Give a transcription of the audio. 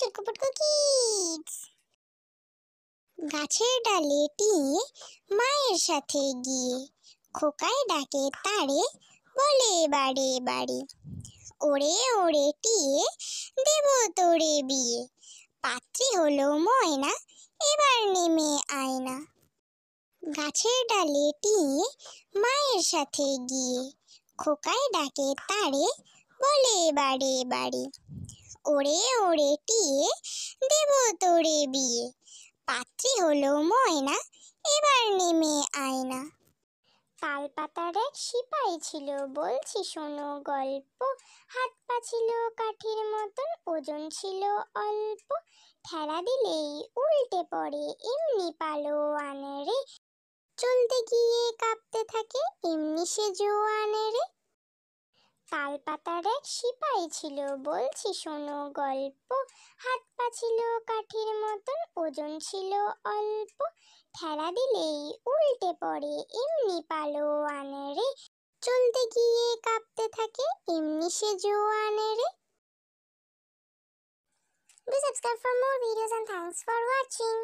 চুটকুপুটকু kids. গাছের ডালে টিয়ে মায়ের সাথে গিয়ে খোকায় ডাকে তারে, বলে বারে বারে, ওরে ওরে টিয়ে দেব তোরে বিয়ে, পাত্রী হলো ময়না, এবার নেমে আয় না। গাছের ডালে টিয়ে মায়ের সাথে গিয়ে খোকায় ডাকে তারে, বলে বারে বারে, ওরে ওরে টিয়ে দেব তোরে বিয়ে, পাত্রী হলো ময়না, এবার নেমে আয় না। তালপাতার এক সিপাই ছিল, বলছি শোনো গল্প, হাত পা ছিল কাঠির মতন, ওজন ছিল অল্প, ঠেলা দিলেই উল্টে পড়ে এমনি পালোয়ান রে, চলতে গিয়ে কাঁপতে থাকে এমনি সে জোয়ান রে। তালপাতার এক সিপাই ছিল, বলছি শোনো গল্প, হাত পা ছিল কাঠির মতন, ওজন ছিল অল্প, ঠেলা দিলেই উল্টে পড়ে এমনি পালোয়ান রে, চলতে গিয়ে কাঁপতে থাকে এমনি সে জোয়ান রে। Do subscribe for more videos and thanks for watching.